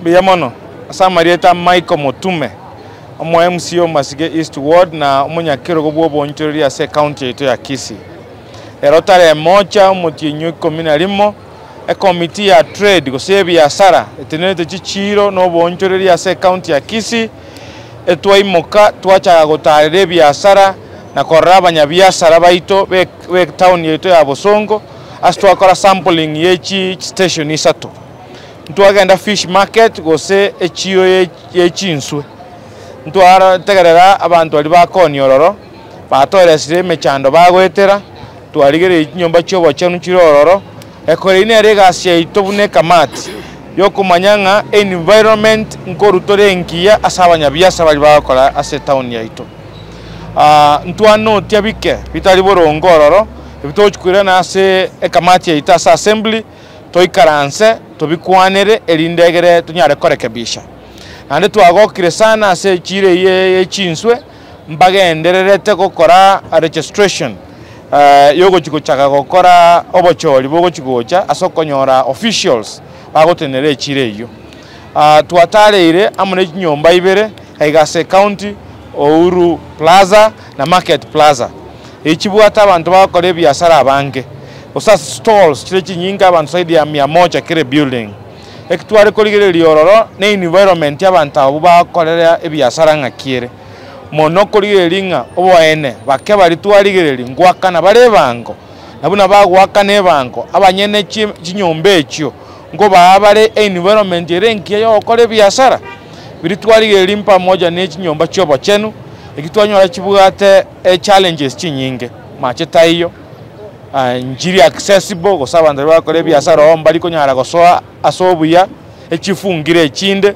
Biyamono asa Marieta Michael Motume omo MCO Masige East Ward na umunyakiro gobwo bonchori ase county yetu ya Kisii. Erotare mocha mutinyu komina limo e committee ya trade gose biashara etenete chichiro no bonchori ase county ya Kisii etwaimoka twacha gotarire biashara na koraba nyabiashara baito be town yetu ya Bosongo astwakora sampling yechi station isato. Ntwagenda fish market gose echiyo yechinswe. Ntwara tegerera abantu ali bakonyororo batoresire mechando bagwetera twarigere nyomba cyo bachanu chirororo ekore ine regasi itobune kamati yo kumanyanga environment nkorutore nkiya asabanya biasa bali bakora ase town yaito. Ntwano tyabike bitali borongororo bitochukira na ase ekamati yaita asa assembly toikaranse tobikwanere elindegere tunyare korekebisha. Ande twagokire sana ase chire ye chinswe mbagendererete gukora registration yogo chikuchaka gukora obochori bogo chikucha asokonyora officials bagotenere chire iyo. Twatareire amune nyomba ibere Kaigase County Ouru Plaza na Market Plaza. Echibuata abantu bakore biashara abange. Osasa stalls chire chinyinga abantu saidi ya 100 kire building. Ekitware koligere liororo ne environment y'abantu abo bakorera ebiashara ngakire. Mono koligere linga oboene bake bali twaligere ngwaka na barebango. Nabuna bagwaka ne bango abanyene chinyombe ekyo ngo babare environment yerenkiye yo kore biashara. Biri twaligere limpa moja ne chinyomba cyobo chenu. Ekitwanyora kibugate challenges chinyinge. Macheta iyo njiri accessible gosaba ndaba bakore biashara ombali ko nyara gosoa asobuya ekifungire ekinde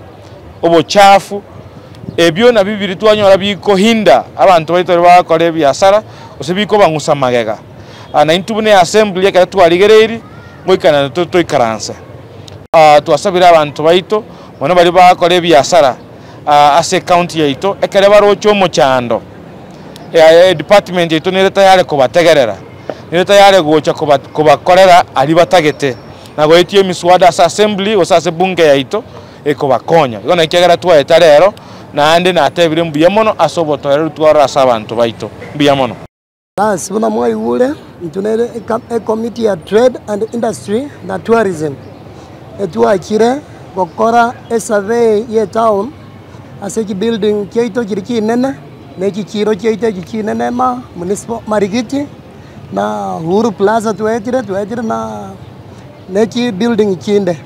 obochafu ebyo na bibiri twanyora biko hinda abantu baito bakore biashara osebiko bangusa magega na intubune assembly ya twaligereri ngoikana toikaranse twasabira abantu baito bono bali bakore biashara ase county yaito ekere baro chomo chando department yaito nereta yale ko bategerera neta yale gocha kubakorera ali batagete nago etie miswada asa assembly osase bunge yaito eko bakonya yona ikegera twaeta rero na ande na atebire mbuyamono asobotorera twara asa abantu baito mbuyamono bas buna mwa iwule ntunere a committee ya trade and industry na tourism etwachire gokora a survey ye town ase ki building kyeito kiriki nene ne kichiro kyeito kikinene ma municipal marigiti na Uhuru Plaza tuetire na neki building kinde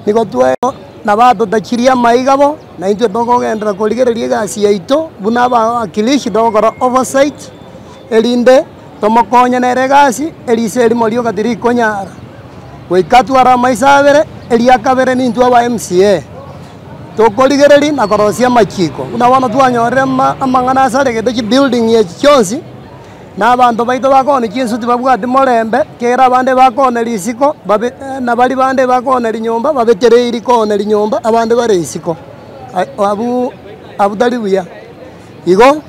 niko tuwe na bado dachiria maigabo na into dogo endra koligere gasi yaito buna ba akilishi dogo oversight elinde tomokonya na regasi eliseri molio katiri konyara wekatwara maisabere eliakabere nintu aba MCA to koligere na korosia machiko una wana tuanyorema amangana sare gede building ye chonsi na abantu baito bakone kinsu tibabwate morembe kera bande bakone lisiko na bali bande bakone linyomba babetere ilikone linyomba abande bare isiko abu dalibuya igo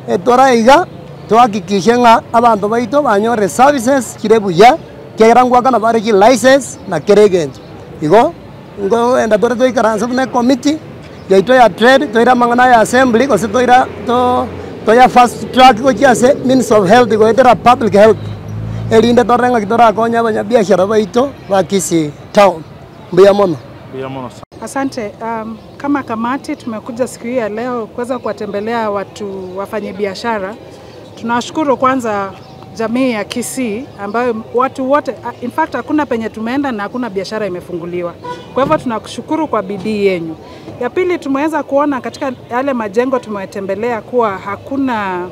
etora iga twakikishe nga abantu baito banyore services kirebuya kera ngwaka na bare ki license na keregent igo ngo enda dore to ikaransa na committee yaito ya trade toira mangana ya assembly ko se toira toya fast track ko chiase means of health ko etera public health elinde torenga kitora konya banya biashara baito ba Kisii town mbuyamono. Asante. Kama kamati tumekuja siku hii ya leo kuweza kuwatembelea watu wafanye biashara. Tunashukuru kwanza jamii ya Kisii ambayo watu wote in fact hakuna penye tumeenda na hakuna biashara imefunguliwa. Kwa hivyo tunakushukuru kwa bidii yenu. Ya pili tumeweza kuona katika yale majengo tumetembelea kuwa hakuna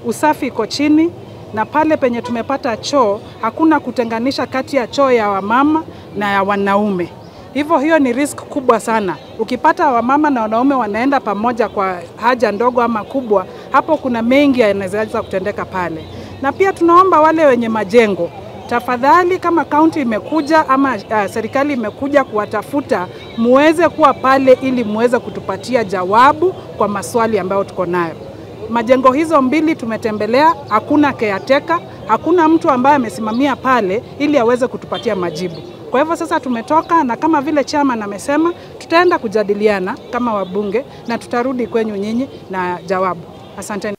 usafi iko chini na pale penye tumepata choo hakuna kutenganisha kati ya choo ya wamama na ya wanaume. Hivyo hiyo ni risk kubwa sana. Ukipata wamama na wanaume wanaenda pamoja kwa haja ndogo ama kubwa, hapo kuna mengi yanaweza kutendeka pale. Na pia tunaomba wale wenye majengo, tafadhali kama county imekuja ama serikali imekuja kuwatafuta, muweze kuwa pale ili muweze kutupatia jawabu kwa maswali ambayo tuko nayo. Majengo hizo mbili tumetembelea, hakuna caretaker, hakuna mtu ambaye amesimamia pale ili aweze kutupatia majibu. Kwa hivyo sasa tumetoka, na kama vile chairman amesema, tutaenda kujadiliana kama wabunge na tutarudi kwenyu nyinyi na jawabu. Asanteni.